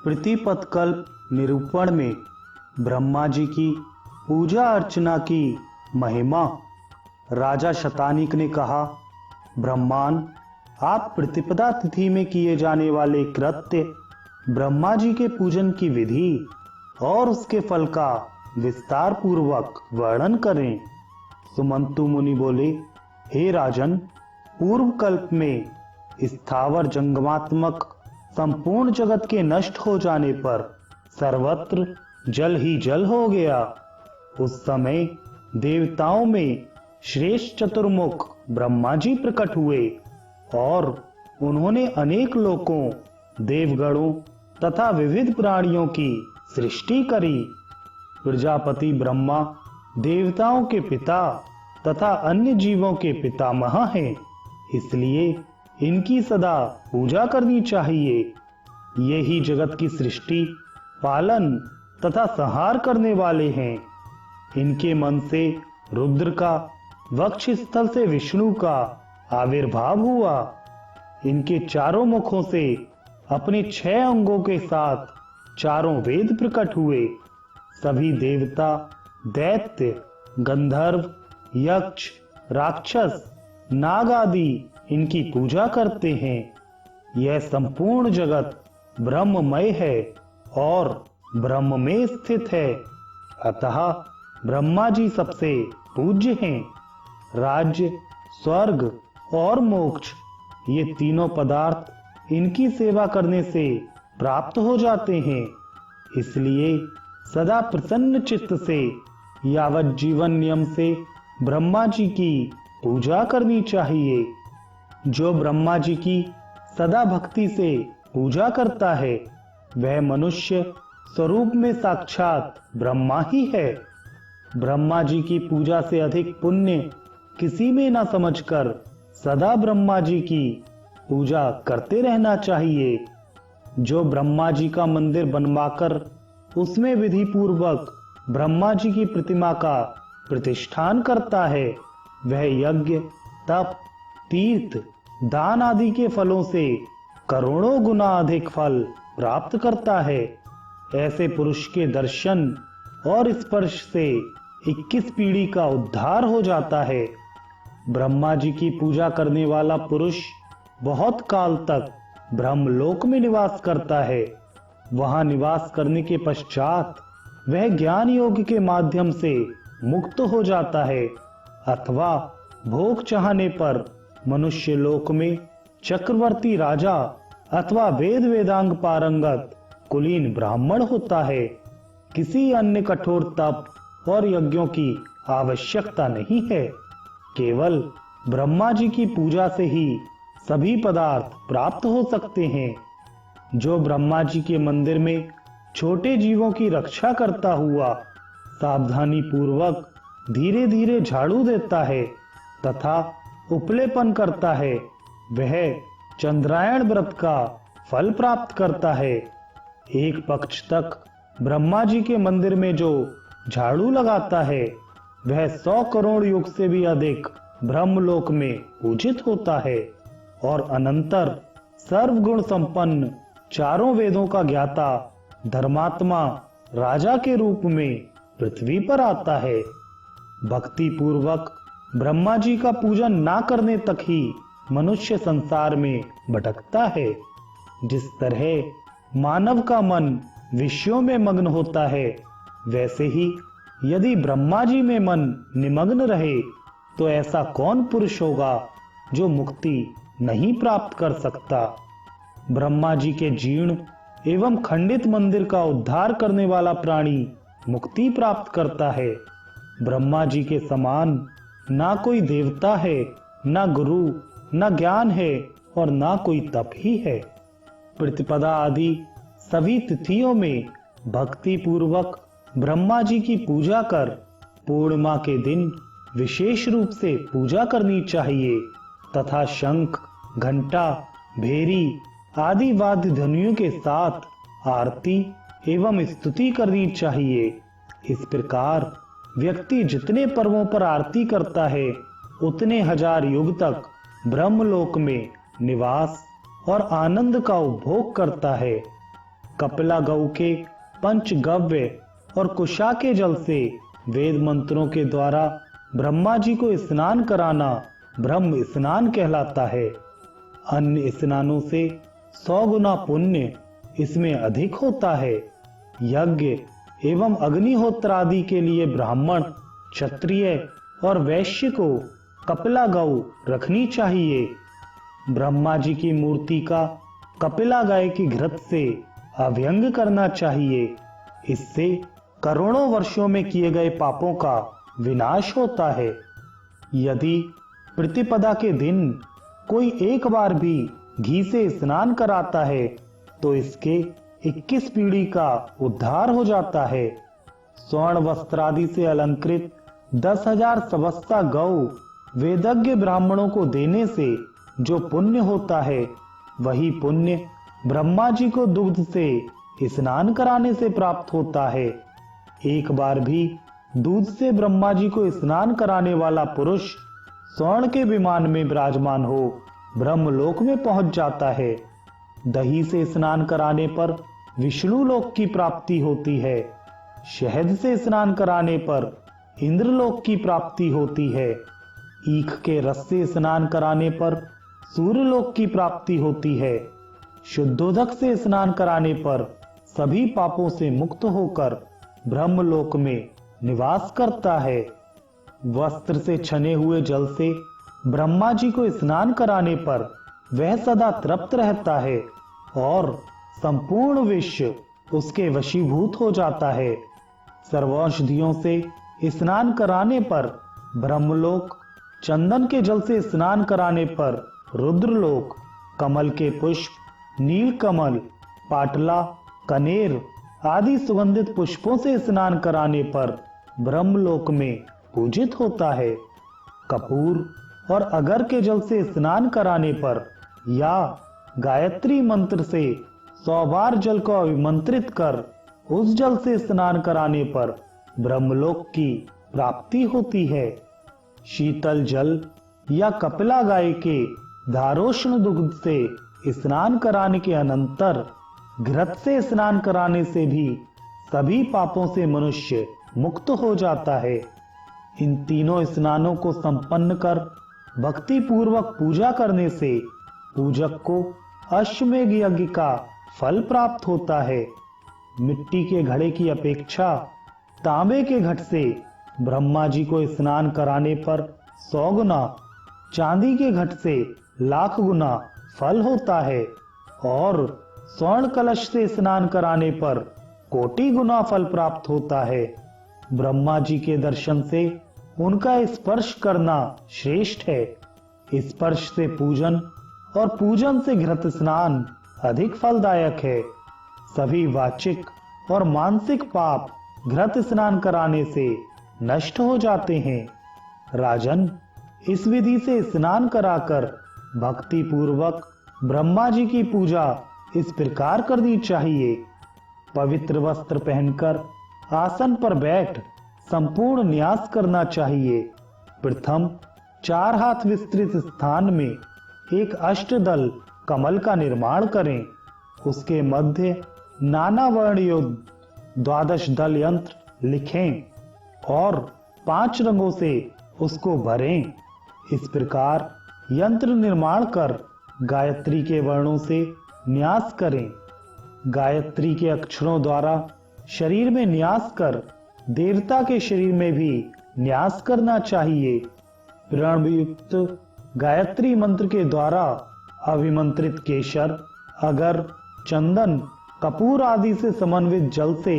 प्रतिपदकल्प निरूपण में ब्रह्मा जी की पूजा अर्चना की महिमा। राजा शतानीक ने कहा, ब्रह्मान, आप प्रतिपदा तिथि में किए जाने वाले कृत्य, ब्रह्मा जी के पूजन की विधि और उसके फल का विस्तार पूर्वक वर्णन करें। सुमंतु मुनि बोले, हे राजन, पूर्व कल्प में स्थावर जंगमात्मक संपूर्ण जगत के नष्ट हो जाने पर सर्वत्र जल ही जल हो गया। उस समय देवताओं में श्रेष्ठ चतुर्मुख ब्रह्मा जी प्रकट हुए और उन्होंने अनेक लोकों, देवगणों तथा विविध प्राणियों की सृष्टि करी। प्रजापति ब्रह्मा देवताओं के पिता तथा अन्य जीवों के पितामह हैं, इसलिए इनकी सदा पूजा करनी चाहिए। ये ही जगत की सृष्टि, पालन तथा संहार करने वाले हैं। इनके मन से रुद्र का, वक्ष स्थल से विष्णु का आविर्भाव हुआ। इनके चारों मुखों से अपने 6 अंगों के साथ चारों वेद प्रकट हुए। सभी देवता, दैत्य, गंधर्व, यक्ष, राक्षस, नाग आदि इनकी पूजा करते हैं। यह संपूर्ण जगत ब्रह्ममय है और ब्रह्म में स्थित है, अतः ब्रह्मा जी सबसे पूज्य हैं। राज्य, स्वर्ग और मोक्ष, ये तीनों पदार्थ इनकी सेवा करने से प्राप्त हो जाते हैं। इसलिए सदा प्रसन्न चित्त से यावत जीवन नियम से ब्रह्मा जी की पूजा करनी चाहिए। जो ब्रह्मा जी की सदा भक्ति से पूजा करता है, वह मनुष्य स्वरूप में साक्षात ब्रह्मा ही है। ब्रह्मा जी की पूजा से अधिक पुण्य किसी में न समझकर सदा ब्रह्मा जी की पूजा करते रहना चाहिए। जो ब्रह्मा जी का मंदिर बनवाकर उसमें विधि पूर्वक ब्रह्मा जी की प्रतिमा का प्रतिष्ठान करता है, वह यज्ञ, तप, तीर्थ, दान आदि के फलों से करोड़ों गुना अधिक फल प्राप्त करता है। ऐसे पुरुष के दर्शन और स्पर्श से 21 पीढ़ी का उद्धार हो जाता है। ब्रह्मा जी की पूजा करने वाला पुरुष बहुत काल तक ब्रह्मलोक में निवास करता है। वहां निवास करने के पश्चात वह ज्ञान योग के माध्यम से मुक्त हो जाता है, अथवा भोग चाहने पर मनुष्य लोक में चक्रवर्ती राजा अथवा वेद वेदांग पारंगत कुलीन ब्राह्मण होता है। किसी अन्य कठोर तप और यज्ञों की आवश्यकता नहीं है। केवल ब्रह्मा जी की पूजा से ही सभी पदार्थ प्राप्त हो सकते हैं। जो ब्रह्मा जी के मंदिर में छोटे जीवों की रक्षा करता हुआ सावधानी पूर्वक धीरे धीरे झाड़ू देता है तथा उपलेपन करता है, वह चंद्रायण व्रत का फल प्राप्त करता है। एक पक्ष तक ब्रह्मा जी के मंदिर में जो झाड़ू लगाता है, वह 100 करोड़ युग से भी अधिक ब्रह्मलोक में पूजित होता है और अनंतर सर्वगुण संपन्न चारों वेदों का ज्ञाता धर्मात्मा राजा के रूप में पृथ्वी पर आता है। भक्ति पूर्वक ब्रह्मा जी का पूजन ना करने तक ही मनुष्य संसार में भटकता है। जिस तरह मानव का मन विषयों में मग्न होता है, वैसे ही यदि ब्रह्मा जी में मन निमग्न रहे तो ऐसा कौन पुरुष होगा जो मुक्ति नहीं प्राप्त कर सकता। ब्रह्मा जी के जीर्ण एवं खंडित मंदिर का उद्धार करने वाला प्राणी मुक्ति प्राप्त करता है। ब्रह्मा जी के समान ना कोई देवता है, ना गुरु, ना ज्ञान है और ना कोई तप ही है। प्रतिपदा आदि सभी तिथियों में भक्ति पूर्वक ब्रह्मा जी की पूजा कर पूर्णिमा के दिन विशेष रूप से पूजा करनी चाहिए तथा शंख, घंटा, भेरी आदि वाद्य ध्वनियों के साथ आरती एवं स्तुति करनी चाहिए। इस प्रकार व्यक्ति जितने पर्वों पर आरती करता है, उतने हजार युग तक ब्रह्मलोक में निवास और आनंद का उपभोग करता है। कपिला गौ के पंचगव्य और कुशा के जल से वेद मंत्रों के द्वारा ब्रह्मा जी को स्नान कराना ब्रह्म स्नान कहलाता है। अन्य स्नानों से 100 गुना पुण्य इसमें अधिक होता है। यज्ञ एवं अग्निहोत्र आदि के लिए ब्राह्मण, क्षत्रिय और वैश्य को कपिला गौ रखनी चाहिए। ब्रह्मा जी की मूर्ति का कपिला गाय की घृत से अभ्यंग करना चाहिए। इससे करोड़ों वर्षों में किए गए पापों का विनाश होता है। यदि प्रतिपदा के दिन कोई एक बार भी घी से स्नान कराता है तो इसके 21 पीढ़ी का उद्धार हो जाता है। स्वर्ण वस्त्र आदि से अलंकृत 10,000 सवस्ता गौ वेदज्ञ ब्राह्मणों को देने से जो पुण्य होता है, वही पुण्य ब्रह्मा जी को दुग्ध से स्नान कराने से प्राप्त होता है। एक बार भी दूध से ब्रह्मा जी को स्नान कराने वाला पुरुष स्वर्ण के विमान में विराजमान हो ब्रह्मलोक में पहुंच जाता है। दही से स्नान कराने पर विष्णु लोक की प्राप्ति होती है। शहद से स्नान कराने पर इंद्रलोक की प्राप्ति होती है। ईख के रस से स्नान कराने पर सूर्यलोक की प्राप्ति होती है। शुद्धोदक से स्नान कराने पर सभी पापों से मुक्त होकर ब्रह्मलोक में निवास करता है। वस्त्र से छने हुए जल से ब्रह्मा जी को स्नान कराने पर वह सदा तृप्त रहता है और संपूर्ण विश्व उसके वशीभूत हो जाता है। सर्वौषधियों से स्नान कराने पर ब्रह्मलोक, चंदन के जल से स्नान कराने पर रुद्रलोक, कमल के पुष्प, नीलकमल, पाटला, कनेर आदि सुगंधित पुष्पों से स्नान कराने पर ब्रह्मलोक में पूजित होता है। कपूर और अगर के जल से स्नान कराने पर या गायत्री मंत्र से 100 बार जल को अभिमंत्रित कर उस जल से स्नान कराने पर ब्रह्मलोक की प्राप्ति होती है। शीतल जल या कपिला गाय के धारोष्ण दुग्ध से स्नान कराने के अनंतर घृत से स्नान कराने से भी सभी पापों से मनुष्य मुक्त हो जाता है। इन तीनों स्नानों को संपन्न कर भक्ति पूर्वक पूजा करने से पूजक को अश्वमेध यज्ञ का फल प्राप्त होता है। मिट्टी के घड़े की अपेक्षा तांबे के घट से ब्रह्मा जी को स्नान कराने पर 100 गुना, चांदी के घट से 1,00,000 गुना फल होता है और स्वर्ण कलश से स्नान कराने पर 1,00,00,000 गुना फल प्राप्त होता है। ब्रह्मा जी के दर्शन से उनका स्पर्श करना श्रेष्ठ है। स्पर्श से पूजन और पूजन से घृत स्नान अधिक फलदायक है। सभी वाचिक और मानसिक पाप घृत स्नान कराने से नष्ट हो जाते हैं। राजन, इस विधि से स्नान कराकर भक्ति पूर्वक ब्रह्मा जी की पूजा इस प्रकार करनी चाहिए। पवित्र वस्त्र पहनकर आसन पर बैठ संपूर्ण न्यास करना चाहिए। प्रथम 4 हाथ विस्तृत स्थान में एक अष्टदल कमल का निर्माण करें। उसके मध्य नाना वर्ण युक्त 12 दल यंत्र लिखें और 5 रंगों से उसको भरें। इस प्रकार यंत्र निर्माण कर गायत्री के वर्णों से न्यास करें। गायत्री के अक्षरों द्वारा शरीर में न्यास कर देवता के शरीर में भी न्यास करना चाहिए। प्रणवयुक्त गायत्री मंत्र के द्वारा अभिमंत्रित केशर, अगर, चंदन, कपूर आदि से समन्वित जल से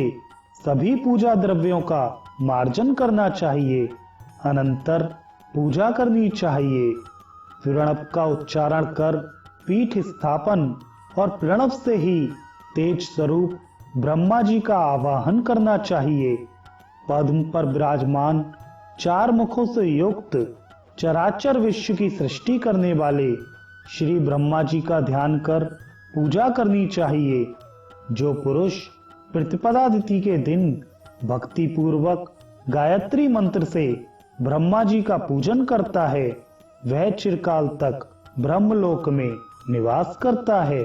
सभी पूजा द्रव्यों का मार्जन करना चाहिए। अनंतर पूजा करनी चाहिए। प्रणव का उच्चारण कर पीठ स्थापन और प्रणव से ही तेज स्वरूप ब्रह्मा जी का आवाहन करना चाहिए। पद्म पर विराजमान 4 मुखों से युक्त चराचर विश्व की सृष्टि करने वाले श्री ब्रह्मा जी का ध्यान कर पूजा करनी चाहिए। जो पुरुष प्रतिपदा तिथि के दिन भक्ति पूर्वक गायत्री मंत्र से ब्रह्मा जी का पूजन करता है, वह चिरकाल तक ब्रह्मलोक में निवास करता है।